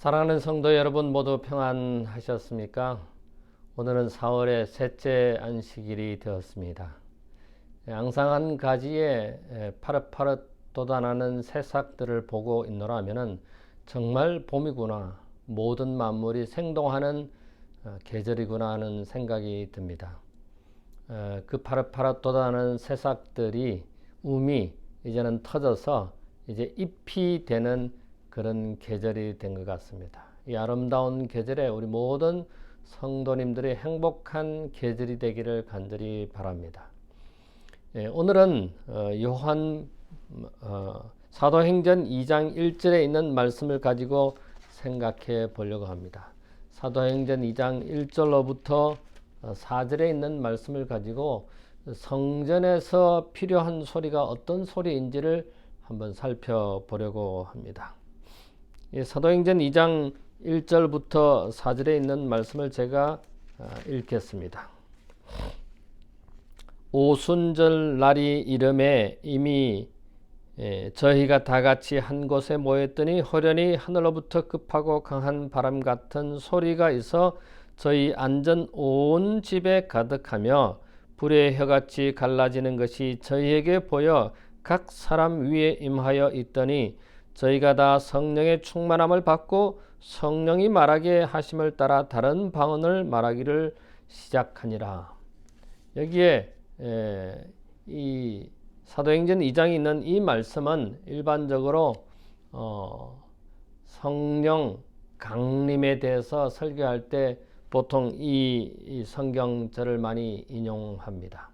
사랑하는 성도 여러분 모두 평안하셨습니까? 오늘은 4월의 셋째 안식일이 되었습니다. 앙상한 가지에 파릇파릇 돋아나는 새싹들을 보고 있노라 하면은 정말 봄이구나, 모든 만물이 생동하는 계절이구나 하는 생각이 듭니다. 그 파릇파릇 돋아나는 새싹들이 움이 이제는 터져서 이제 잎이 되는 그런 계절이 된 것 같습니다. 이 아름다운 계절에 우리 모든 성도님들이 행복한 계절이 되기를 간절히 바랍니다. 오늘은 요한 사도행전 2장 1절에 있는 말씀을 가지고 생각해 보려고 합니다. 사도행전 2장 1절로부터 4절에 있는 말씀을 가지고 성전에서 필요한 소리가 어떤 소리인지를 한번 살펴보려고 합니다. 사도행전 2장 1절부터 4절에 있는 말씀을 제가 읽겠습니다. 오순절 날이 이름에 이미 저희가 다 같이 한 곳에 모였더니 호련히 하늘로부터 급하고 강한 바람 같은 소리가 있어 저희 앉은 온 집에 가득하며 불의 혀같이 갈라지는 것이 저희에게 보여 각 사람 위에 임하여 있더니 저희가 다 성령의 충만함을 받고 성령이 말하게 하심을 따라 다른 방언을 말하기를 시작하니라. 여기에 이 사도행전 2장에 있는 이 말씀은 일반적으로 성령 강림에 대해서 설교할 때 보통 이 성경절을 많이 인용합니다.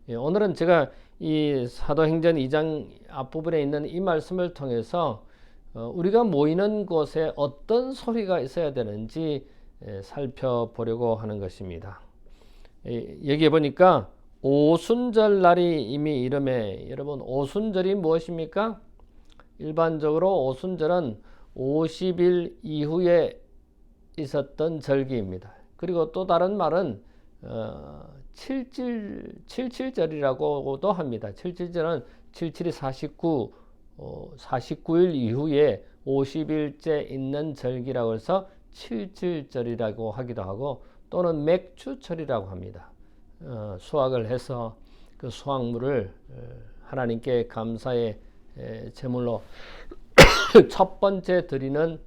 오늘은 제가 이 사도행전 2장 앞부분에 있는 이 말씀을 통해서 우리가 모이는 곳에 어떤 소리가 있어야 되는지 살펴보려고 하는 것입니다. 여기에 보니까 오순절 날이 이미 이름에, 여러분 오순절이 무엇입니까? 일반적으로 오순절은 50일 이후에 있었던 절기입니다. 그리고 또 다른 말은 77절이라고도 합니다. 77절은 77이 49일 이후에 50일째 있는 절기라고 해서 77절이라고 하기도 하고 또는 맥주철이라고 합니다. 수확을 해서 그 수확물을 하나님께 감사의 제물로 첫 번째 드리는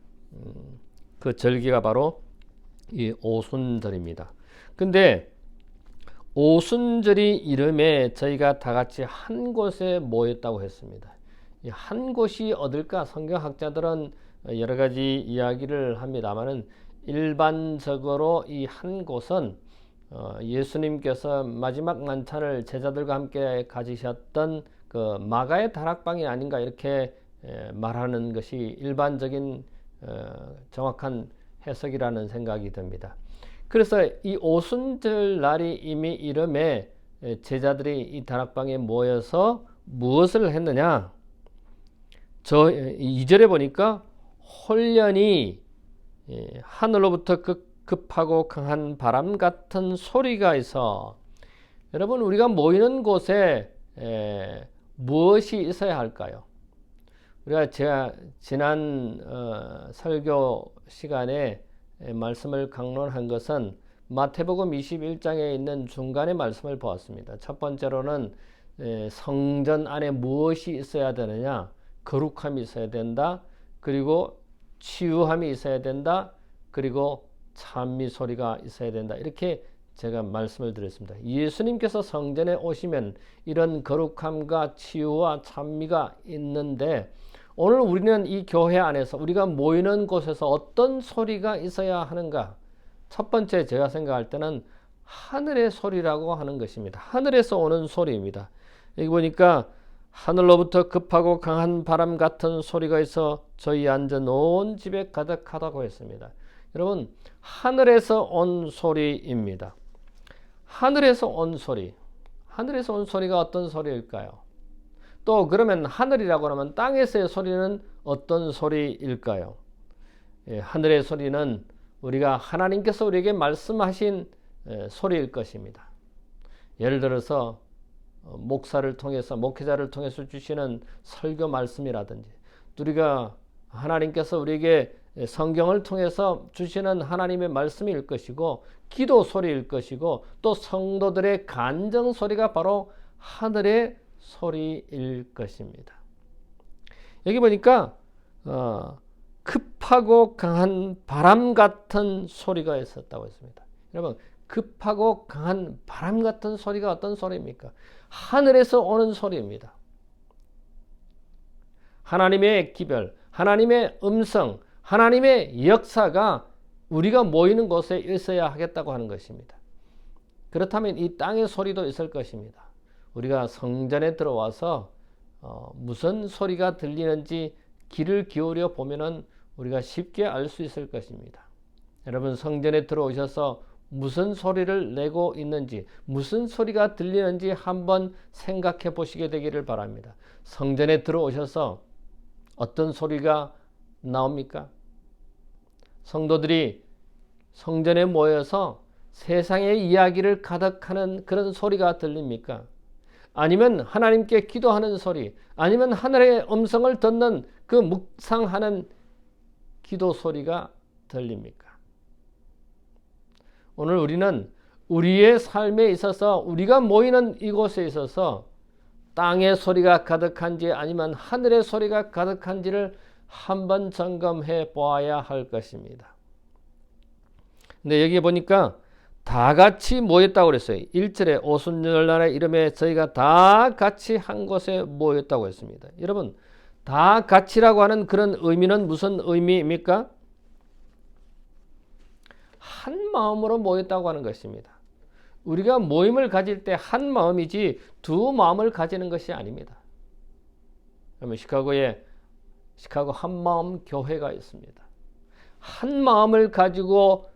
그 절기가 바로 이 오순절입니다. 근데 오순절이 이름에 저희가 다 같이 한 곳에 모였다고 했습니다. 이 한 곳이 어딜까? 성경학자들은 여러 가지 이야기를 합니다만은 일반적으로 이 한 곳은 예수님께서 마지막 만찬을 제자들과 함께 가지셨던 그 마가의 다락방이 아닌가 이렇게 말하는 것이 일반적인 정확한 해석이라는 생각이 듭니다. 그래서 이 오순절 날이 이미 이름에 제자들이 이 다락방에 모여서 무엇을 했느냐? 저 2절에 보니까 홀련히 하늘로부터 급하고 강한 바람 같은 소리가 있어. 여러분, 우리가 모이는 곳에 무엇이 있어야 할까요? 우리가 제가 지난 설교 시간에 말씀을 강론한 것은 마태복음 21장에 있는 중간의 말씀을 보았습니다. 첫 번째로는 성전 안에 무엇이 있어야 되느냐? 거룩함이 있어야 된다. 그리고 치유함이 있어야 된다. 그리고 찬미 소리가 있어야 된다. 이렇게 제가 말씀을 드렸습니다. 예수님께서 성전에 오시면 이런 거룩함과 치유와 찬미가 있는데 오늘 우리는 이 교회 안에서 우리가 모이는 곳에서 어떤 소리가 있어야 하는가? 첫 번째 제가 생각할 때는 하늘의 소리라고 하는 것입니다. 하늘에서 오는 소리입니다. 여기 보니까 하늘로부터 급하고 강한 바람 같은 소리가 있어 저희 앉은 온 집에 가득하다고 했습니다. 여러분, 하늘에서 온 소리입니다. 하늘에서 온 소리. 하늘에서 온 소리가 어떤 소리일까요? 또 그러면 하늘이라고 하면 땅에서의 소리는 어떤 소리일까요? 하늘의 소리는 우리가 하나님께서 우리에게 말씀하신 소리일 것입니다. 예를 들어서 목사를 통해서, 목회자를 통해서 주시는 설교 말씀이라든지 우리가 하나님께서 우리에게 성경을 통해서 주시는 하나님의 말씀일 것이고 기도 소리일 것이고 또 성도들의 간정 소리가 바로 하늘의 소리일 것입니다. 여기 보니까 급하고 강한 바람 같은 소리가 있었다고 했습니다. 여러분, 급하고 강한 바람 같은 소리가 어떤 소리입니까? 하늘에서 오는 소리입니다. 하나님의 기별, 하나님의 음성, 하나님의 역사가 우리가 모이는 곳에 있어야 하겠다고 하는 것입니다. 그렇다면 이 땅의 소리도 있을 것입니다. 우리가 성전에 들어와서 무슨 소리가 들리는지 귀를 기울여 보면은 우리가 쉽게 알 수 있을 것입니다. 여러분, 성전에 들어오셔서 무슨 소리를 내고 있는지, 무슨 소리가 들리는지 한번 생각해 보시게 되기를 바랍니다. 성전에 들어오셔서 어떤 소리가 나옵니까? 성도들이 성전에 모여서 세상의 이야기를 가득하는 그런 소리가 들립니까? 아니면 하나님께 기도하는 소리, 아니면 하늘의 음성을 듣는 그 묵상하는 기도 소리가 들립니까? 오늘 우리는 우리의 삶에 있어서 우리가 모이는 이곳에 있어서 땅의 소리가 가득한지 아니면 하늘의 소리가 가득한지를 한번 점검해 보아야 할 것입니다. 근데 여기 보니까 다 같이 모였다고 그랬어요. 1절에 오순절날의 이름에 저희가 다 같이 한 곳에 모였다고 했습니다. 여러분, 다 같이라고 하는 그런 의미는 무슨 의미입니까? 한 마음으로 모였다고 하는 것입니다. 우리가 모임을 가질 때 한 마음이지 두 마음을 가지는 것이 아닙니다. 그러면 시카고 한마음 교회가 있습니다. 한 마음을 가지고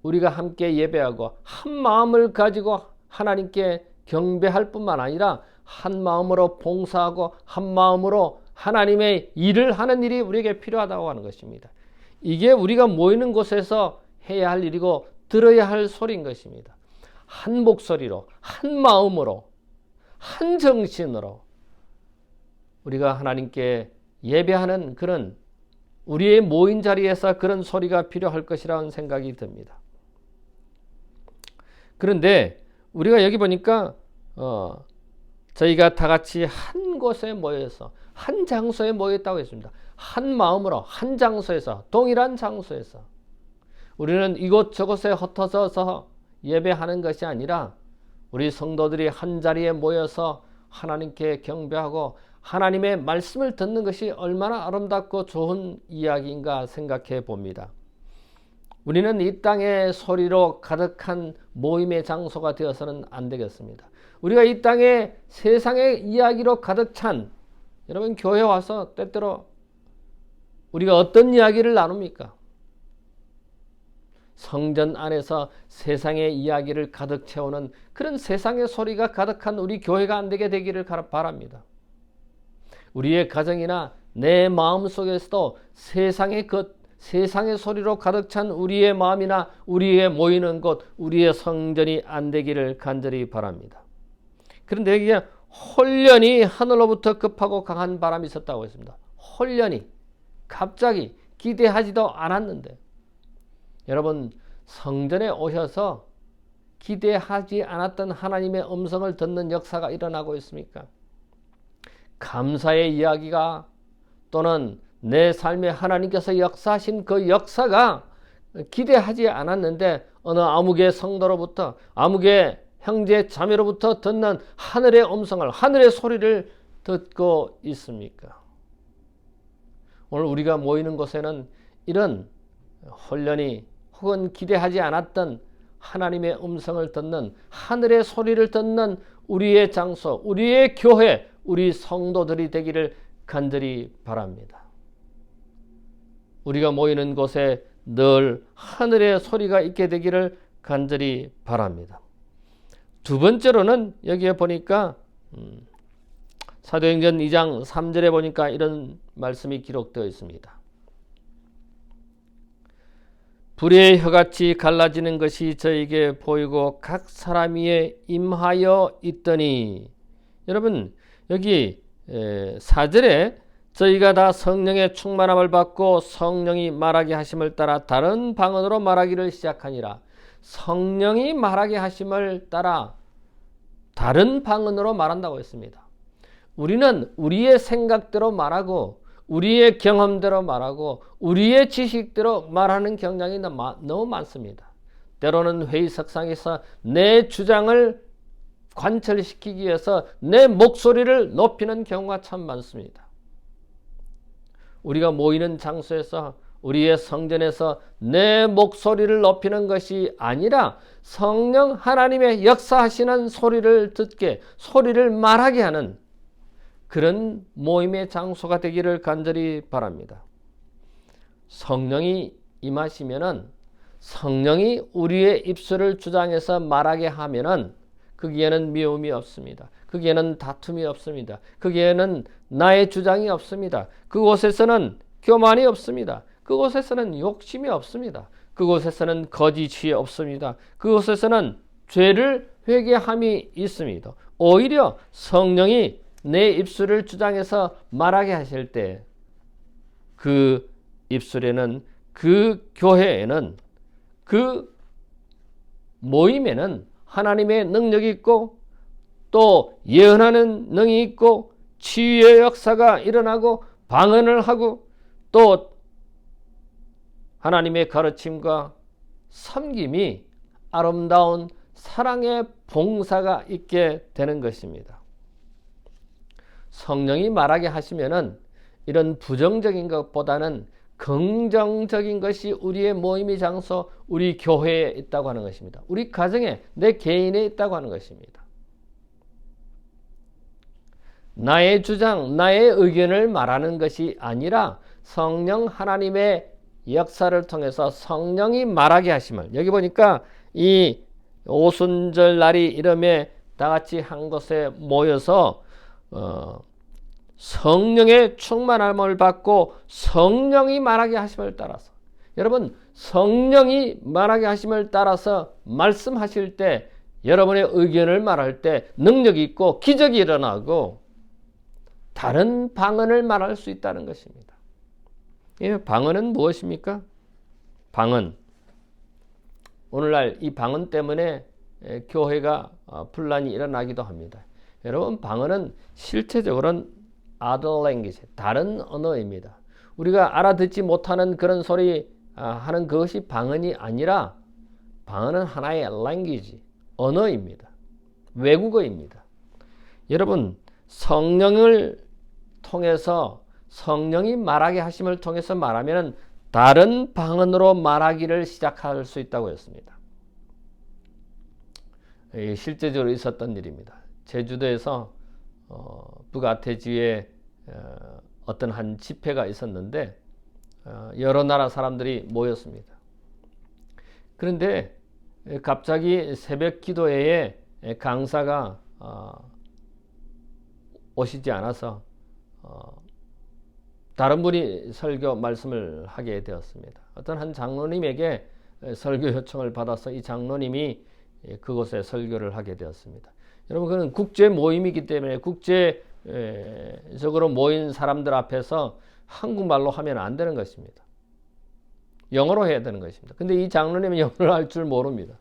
우리가 함께 예배하고 한 마음을 가지고 하나님께 경배할 뿐만 아니라 한 마음으로 봉사하고 한 마음으로 하나님의 일을 하는 일이 우리에게 필요하다고 하는 것입니다. 이게 우리가 모이는 곳에서 해야 할 일이고 들어야 할 소리인 것입니다. 한 목소리로, 한 마음으로, 한 정신으로 우리가 하나님께 예배하는 그런 우리의 모인 자리에서 그런 소리가 필요할 것이라는 생각이 듭니다. 그런데 우리가 여기 보니까 저희가 다 같이 한 곳에 모여서 한 장소에 모였다고 했습니다. 한 마음으로 한 장소에서, 동일한 장소에서 우리는 이곳저곳에 흩어져서 예배하는 것이 아니라 우리 성도들이 한 자리에 모여서 하나님께 경배하고 하나님의 말씀을 듣는 것이 얼마나 아름답고 좋은 이야기인가 생각해 봅니다. 우리는 이 땅의 소리로 가득한 모임의 장소가 되어서는 안 되겠습니다. 우리가 이 땅에 세상의 이야기로 가득 찬, 여러분 교회 와서 때때로 우리가 어떤 이야기를 나눕니까? 성전 안에서 세상의 이야기를 가득 채우는 그런 세상의 소리가 가득한 우리 교회가 안 되게 되기를 바랍니다. 우리의 가정이나 내 마음 속에서도 세상의 소리로 가득 찬 우리의 마음이나 우리의 모이는 곳, 우리의 성전이 안 되기를 간절히 바랍니다. 그런데 여기에 홀련히 하늘로부터 급하고 강한 바람이 있었다고 했습니다. 홀련히, 갑자기 기대하지도 않았는데, 여러분 성전에 오셔서 기대하지 않았던 하나님의 음성을 듣는 역사가 일어나고 있습니까? 감사의 이야기가 또는 내 삶에 하나님께서 역사하신 그 역사가 기대하지 않았는데 어느 아무개 성도로부터, 아무개 형제 자매로부터 듣는 하늘의 음성을, 하늘의 소리를 듣고 있습니까? 오늘 우리가 모이는 곳에는 이런 홀련히 혹은 기대하지 않았던 하나님의 음성을 듣는, 하늘의 소리를 듣는 우리의 장소, 우리의 교회, 우리 성도들이 되기를 간절히 바랍니다. 우리가 모이는 곳에 늘 하늘의 소리가 있게 되기를 간절히 바랍니다. 두 번째로는 여기에 보니까 사도행전 2장 3절에 보니까 이런 말씀이 기록되어 있습니다. 불의 혀같이 갈라지는 것이 저에게 보이고 각 사람 위에 임하여 있더니, 여러분 여기 4절에 저희가 다 성령의 충만함을 받고 성령이 말하게 하심을 따라 다른 방언으로 말하기를 시작하니라. 성령이 말하게 하심을 따라 다른 방언으로 말한다고 했습니다. 우리는 우리의 생각대로 말하고 우리의 경험대로 말하고 우리의 지식대로 말하는 경향이 너무 많습니다. 때로는 회의석상에서 내 주장을 관철시키기 위해서 내 목소리를 높이는 경우가 참 많습니다. 우리가 모이는 장소에서 우리의 성전에서 내 목소리를 높이는 것이 아니라 성령 하나님의 역사하시는 소리를 듣게, 소리를 말하게 하는 그런 모임의 장소가 되기를 간절히 바랍니다. 성령이 임하시면은, 성령이 우리의 입술을 주장해서 말하게 하면은 거기에는 미움이 없습니다. 거기에는 다툼이 없습니다. 거기에는 나의 주장이 없습니다. 그곳에서는 교만이 없습니다. 그곳에서는 욕심이 없습니다. 그곳에서는 거짓이 없습니다. 그곳에서는 죄를 회개함이 있습니다. 오히려 성령이 내 입술을 주장해서 말하게 하실 때 그 입술에는, 그 교회에는, 그 모임에는 하나님의 능력이 있고 또 예언하는 능이 있고 치유의 역사가 일어나고 방언을 하고 또 하나님의 가르침과 섬김이 아름다운 사랑의 봉사가 있게 되는 것입니다. 성령이 말하게 하시면은 이런 부정적인 것보다는 긍정적인 것이 우리의 모임의 장소, 우리 교회에 있다고 하는 것입니다. 우리 가정에, 내 개인에 있다고 하는 것입니다. 나의 주장, 나의 의견을 말하는 것이 아니라 성령 하나님의 역사를 통해서 성령이 말하게 하심을, 여기 보니까 이 오순절 날이 이름에 다 같이 한 곳에 모여서 성령의 충만함을 받고 성령이 말하게 하심을 따라서, 여러분 성령이 말하게 하심을 따라서 말씀하실 때 여러분의 의견을 말할 때 능력이 있고 기적이 일어나고 다른 방언을 말할 수 있다는 것입니다. 방언은 무엇입니까? 방언, 오늘날 이 방언 때문에 교회가 분란이 일어나기도 합니다. 여러분 방언은 실제적으로는 other language, 다른 언어입니다. 우리가 알아듣지 못하는 그런 소리 하는 그것이 방언이 아니라 방언은 하나의 language, 언어입니다. 외국어입니다. 여러분 성령을 통해서, 성령이 말하게 하심을 통해서 말하면 다른 방언으로 말하기를 시작할 수 있다고 했습니다. 실제적으로 있었던 일입니다. 제주도에서 북아태주에 어떤 한 집회가 있었는데 여러 나라 사람들이 모였습니다. 그런데 갑자기 새벽 기도회에 강사가 오시지 않아서 다른 분이 설교 말씀을 하게 되었습니다. 어떤 한 장로님에게 설교 요청을 받아서 이 장로님이 그곳에 설교를 하게 되었습니다. 여러분 그건 국제 모임이기 때문에 국제적으로 모인 사람들 앞에서 한국말로 하면 안 되는 것입니다. 영어로 해야 되는 것입니다. 근데 이 장로님은 영어를 할 줄 모릅니다.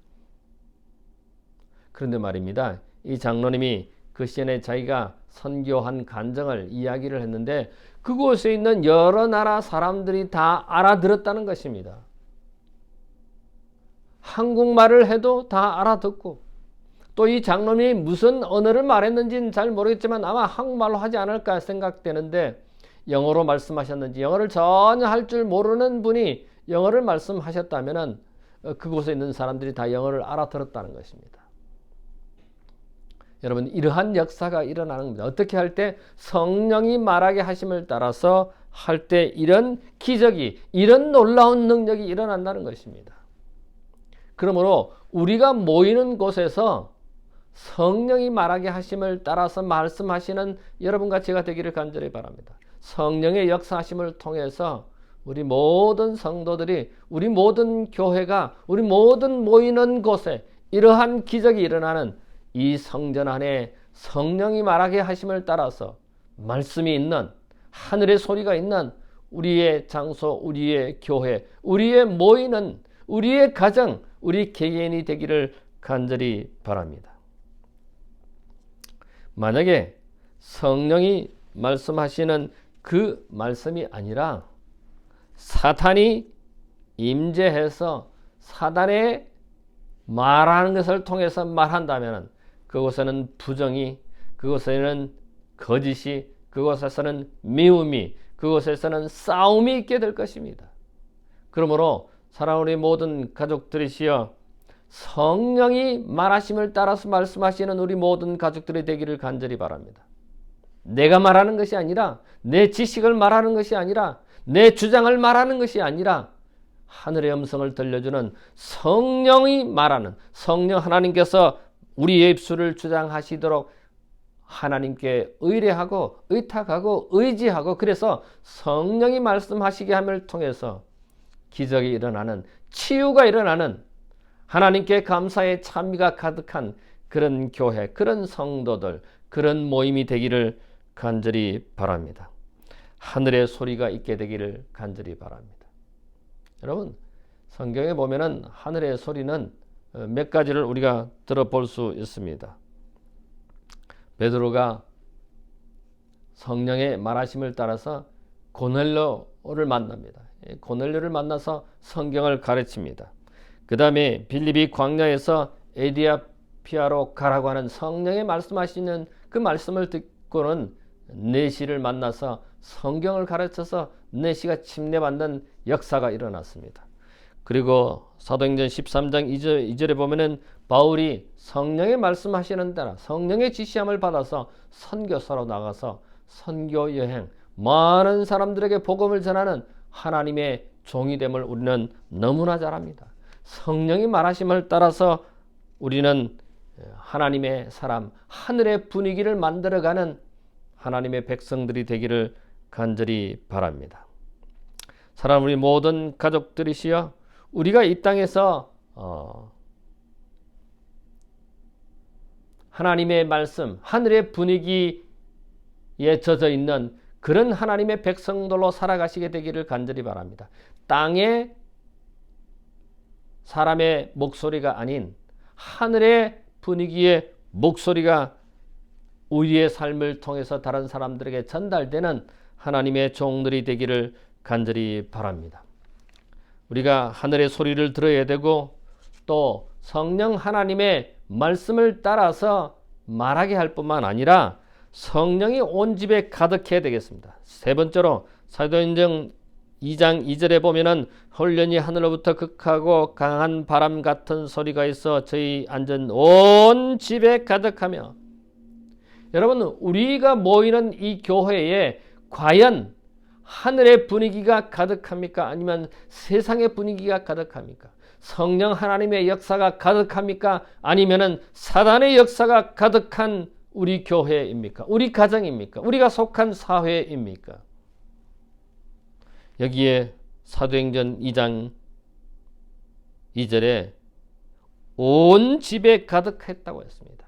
그런데 말입니다. 이 장로님이 그 시간에 자기가 선교한 간증을 이야기를 했는데 그곳에 있는 여러 나라 사람들이 다 알아들었다는 것입니다. 한국말을 해도 다 알아듣고 또 이 장로님이 무슨 언어를 말했는지는 잘 모르겠지만 아마 한국말로 하지 않을까 생각되는데 영어로 말씀하셨는지, 영어를 전혀 할 줄 모르는 분이 영어를 말씀하셨다면 그곳에 있는 사람들이 다 영어를 알아들었다는 것입니다. 여러분 이러한 역사가 일어나는 겁니다. 어떻게 할 때? 성령이 말하게 하심을 따라서 할 때 이런 기적이, 이런 놀라운 능력이 일어난다는 것입니다. 그러므로 우리가 모이는 곳에서 성령이 말하게 하심을 따라서 말씀하시는 여러분과 제가 되기를 간절히 바랍니다. 성령의 역사하심을 통해서 우리 모든 성도들이, 우리 모든 교회가, 우리 모든 모이는 곳에 이러한 기적이 일어나는 이 성전 안에 성령이 말하게 하심을 따라서 말씀이 있는, 하늘의 소리가 있는 우리의 장소, 우리의 교회, 우리의 모이는 우리의 가정, 우리 개개인이 되기를 간절히 바랍니다. 만약에 성령이 말씀하시는 그 말씀이 아니라 사탄이 임재해서 사단의 말하는 것을 통해서 말한다면 그곳에는 부정이, 그곳에는 거짓이, 그곳에서는 미움이, 그곳에서는 싸움이 있게 될 것입니다. 그러므로 사랑하는 우리 모든 가족들이시여, 성령이 말하심을 따라서 말씀하시는 우리 모든 가족들이 되기를 간절히 바랍니다. 내가 말하는 것이 아니라, 내 지식을 말하는 것이 아니라, 내 주장을 말하는 것이 아니라 하늘의 음성을 들려주는 성령이 말하는, 성령 하나님께서 우리의 입술을 주장하시도록 하나님께 의뢰하고 의탁하고 의지하고, 그래서 성령이 말씀하시게 함을 통해서 기적이 일어나는, 치유가 일어나는, 하나님께 감사의 찬미가 가득한 그런 교회, 그런 성도들, 그런 모임이 되기를 간절히 바랍니다. 하늘의 소리가 있게 되기를 간절히 바랍니다. 여러분, 성경에 보면은 하늘의 소리는 몇 가지를 우리가 들어볼 수 있습니다. 베드로가 성령의 말하심을 따라서 고넬료를 만납니다. 고넬료를 만나서 성경을 가르칩니다. 그 다음에 빌립이 광야에서 에디아피아로 가라고 하는 성령의 말씀하시는 그 말씀을 듣고는 내시를 만나서 성경을 가르쳐서 내시가 침례받는 역사가 일어났습니다. 그리고 사도행전 13장 2절에 보면은 바울이 성령의 말씀하시는 따라 성령의 지시함을 받아서 선교사로 나가서 선교 여행, 많은 사람들에게 복음을 전하는 하나님의 종이됨을 우리는 너무나 잘 압니다. 성령이 말하심을 따라서 우리는 하나님의 사람, 하늘의 분위기를 만들어가는 하나님의 백성들이 되기를 간절히 바랍니다. 사랑하는 우리 모든 가족들이시여, 우리가 이 땅에서 하나님의 말씀, 하늘의 분위기에 젖어 있는 그런 하나님의 백성들로 살아가시게 되기를 간절히 바랍니다. 땅에 사람의 목소리가 아닌 하늘의 분위기의 목소리가 우리의 삶을 통해서 다른 사람들에게 전달되는 하나님의 종들이 되기를 간절히 바랍니다. 우리가 하늘의 소리를 들어야 되고, 또 성령 하나님의 말씀을 따라서 말하게 할 뿐만 아니라 성령이 온 집에 가득해야 되겠습니다. 세 번째로 사도행전 2장 2절에 보면은 홀련히 하늘로부터 극하고 강한 바람 같은 소리가 있어 저희 앉은 온 집에 가득하며, 여러분, 우리가 모이는 이 교회에 과연 하늘의 분위기가 가득합니까? 아니면 세상의 분위기가 가득합니까? 성령 하나님의 역사가 가득합니까? 아니면은 사단의 역사가 가득한 우리 교회입니까? 우리 가정입니까? 우리가 속한 사회입니까? 여기에 사도행전 2장 2절에 온 집에 가득했다고 했습니다.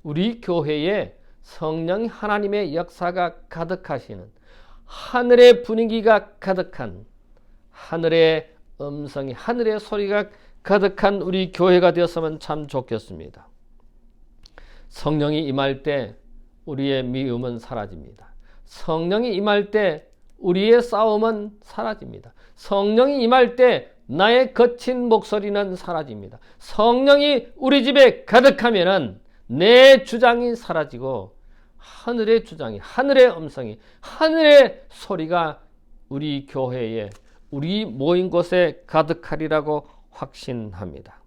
우리 교회에 성령 하나님의 역사가 가득하시는, 하늘의 분위기가 가득한, 하늘의 음성이, 하늘의 소리가 가득한 우리 교회가 되었으면 참 좋겠습니다. 성령이 임할 때 우리의 미움은 사라집니다. 성령이 임할 때 우리의 싸움은 사라집니다. 성령이 임할 때 나의 거친 목소리는 사라집니다. 성령이 우리 집에 가득하면은 내 주장이 사라지고 하늘의 주장이, 하늘의 음성이, 하늘의 소리가 우리 교회에, 우리 모인 곳에 가득하리라고 확신합니다.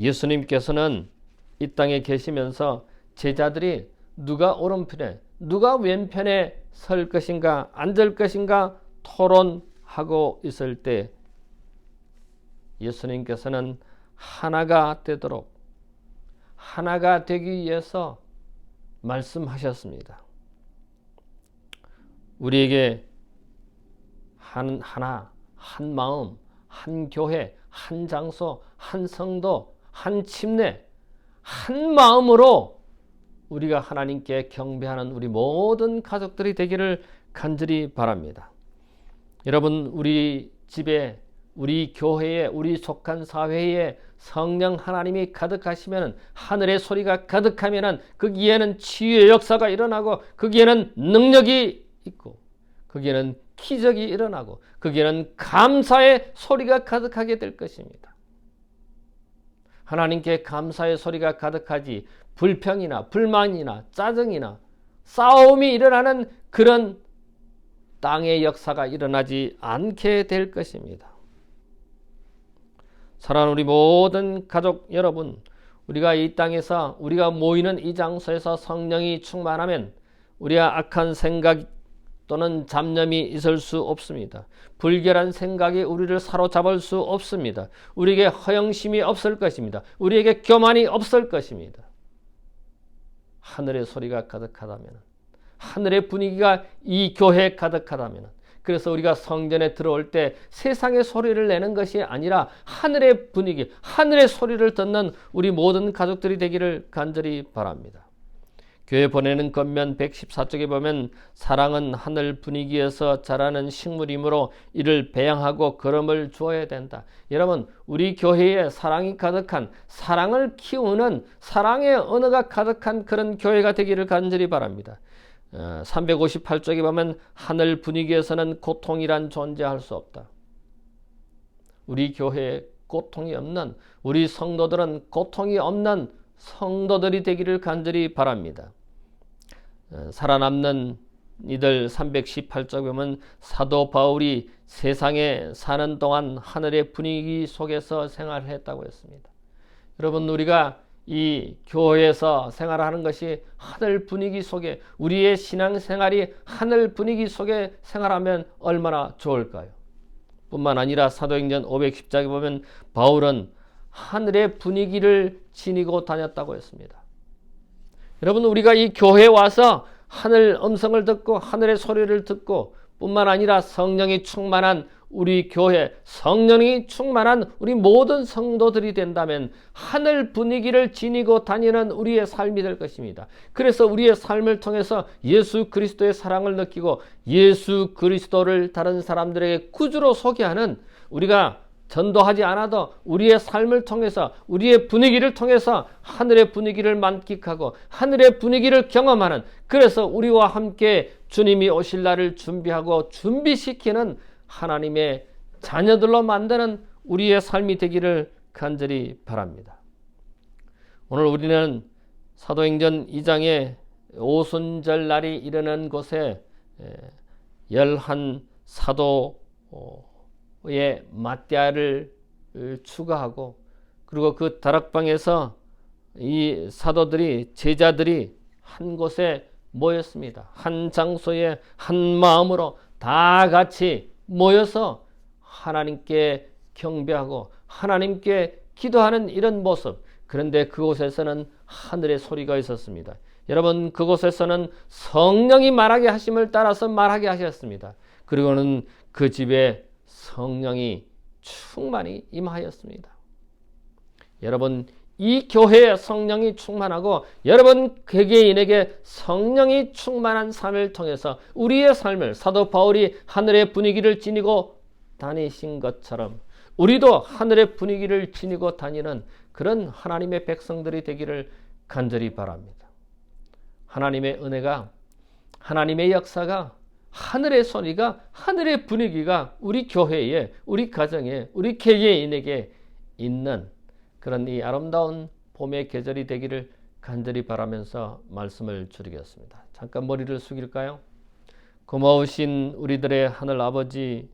예수님께서는 이 땅에 계시면서 제자들이 누가 오른편에 누가 왼편에 설 것인가 앉을 것인가 토론하고 있을 때 예수님께서는 하나가 되도록, 하나가 되기 위해서 말씀하셨습니다. 우리에게 하나, 한 마음, 한 교회, 한 장소, 한 성도, 한 침례, 한 마음으로 우리가 하나님께 경배하는 우리 모든 가족들이 되기를 간절히 바랍니다. 여러분, 우리 집에, 우리 교회에, 우리 속한 사회에 성령 하나님이 가득하시면, 하늘의 소리가 가득하면 거기에는 치유의 역사가 일어나고, 거기에는 능력이 있고, 거기에는 기적이 일어나고, 거기에는 감사의 소리가 가득하게 될 것입니다. 하나님께 감사의 소리가 가득하지, 불평이나 불만이나 짜증이나 싸움이 일어나는 그런 땅의 역사가 일어나지 않게 될 것입니다. 사랑하는 우리 모든 가족 여러분, 우리가 이 땅에서, 우리가 모이는 이 장소에서 성령이 충만하면 우리가 악한 생각 또는 잡념이 있을 수 없습니다. 불결한 생각이 우리를 사로잡을 수 없습니다. 우리에게 허영심이 없을 것입니다. 우리에게 교만이 없을 것입니다. 하늘의 소리가 가득하다면, 하늘의 분위기가 이 교회에 가득하다면, 그래서 우리가 성전에 들어올 때 세상의 소리를 내는 것이 아니라 하늘의 분위기, 하늘의 소리를 듣는 우리 모든 가족들이 되기를 간절히 바랍니다. 교회 보내는 겉면 114쪽에 보면 사랑은 하늘 분위기에서 자라는 식물이므로 이를 배양하고 걸음을 주어야 된다. 여러분, 우리 교회에 사랑이 가득한, 사랑을 키우는 사랑의 언어가 가득한 그런 교회가 되기를 간절히 바랍니다. 358쪽에 보면 하늘 분위기에서는 고통이란 존재할 수 없다. 우리 교회에 고통이 없는, 우리 성도들은 고통이 없는 성도들이 되기를 간절히 바랍니다. 살아남는 이들 318쪽에 보면 사도 바울이 세상에 사는 동안 하늘의 분위기 속에서 생활했다고 했습니다. 여러분, 우리가 이 교회에서 생활하는 것이 하늘 분위기 속에, 우리의 신앙생활이 하늘 분위기 속에 생활하면 얼마나 좋을까요? 뿐만 아니라 사도행전 510장에 보면 바울은 하늘의 분위기를 지니고 다녔다고 했습니다. 여러분, 우리가 이 교회에 와서 하늘 음성을 듣고 하늘의 소리를 듣고, 뿐만 아니라 성령이 충만한 우리 교회, 성령이 충만한 우리 모든 성도들이 된다면 하늘 분위기를 지니고 다니는 우리의 삶이 될 것입니다. 그래서 우리의 삶을 통해서 예수 그리스도의 사랑을 느끼고 예수 그리스도를 다른 사람들에게 구주로 소개하는, 우리가 전도하지 않아도 우리의 삶을 통해서, 우리의 분위기를 통해서 하늘의 분위기를 만끽하고 하늘의 분위기를 경험하는, 그래서 우리와 함께 주님이 오실 날을 준비하고 준비시키는 하나님의 자녀들로 만드는 우리의 삶이 되기를 간절히 바랍니다. 오늘 우리는 사도행전 2장에 오순절 날이 이르는 곳에 11 사도의 마띠아를 추가하고, 그리고 그 다락방에서 이 사도들이, 제자들이 한 곳에 모였습니다. 한 장소에 한 마음으로 다 같이 모여서 하나님께 경배하고 하나님께 기도하는 이런 모습. 그런데 그곳에서는 하늘의 소리가 있었습니다. 여러분, 그곳에서는 성령이 말하게 하심을 따라서 말하게 하셨습니다. 그리고는 그 집에 성령이 충만히 임하였습니다. 여러분, 이 교회에 성령이 충만하고 여러분 개개인에게 성령이 충만한 삶을 통해서 우리의 삶을 사도 바울이 하늘의 분위기를 지니고 다니신 것처럼 우리도 하늘의 분위기를 지니고 다니는 그런 하나님의 백성들이 되기를 간절히 바랍니다. 하나님의 은혜가, 하나님의 역사가, 하늘의 소리가, 하늘의 분위기가 우리 교회에, 우리 가정에, 우리 개개인에게 있는 그런 이 아름다운 봄의 계절이 되기를 간절히 바라면서 말씀을 줄이겠습니다. 잠깐 머리를 숙일까요? 고마우신 우리들의 하늘 아버지,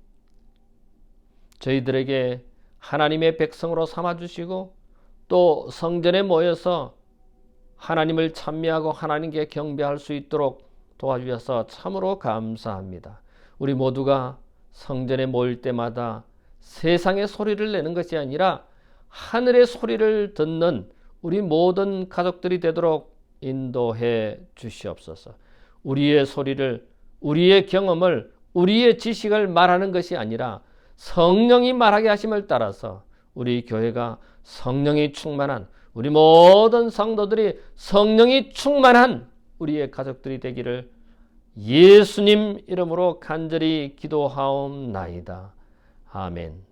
저희들에게 하나님의 백성으로 삼아주시고 또 성전에 모여서 하나님을 찬미하고 하나님께 경배할 수 있도록 도와주셔서 참으로 감사합니다. 우리 모두가 성전에 모일 때마다 세상의 소리를 내는 것이 아니라 하늘의 소리를 듣는 우리 모든 가족들이 되도록 인도해 주시옵소서. 우리의 소리를, 우리의 경험을, 우리의 지식을 말하는 것이 아니라 성령이 말하게 하심을 따라서 우리 교회가 성령이 충만한, 우리 모든 성도들이 성령이 충만한 우리의 가족들이 되기를 예수님 이름으로 간절히 기도하옵나이다. 아멘.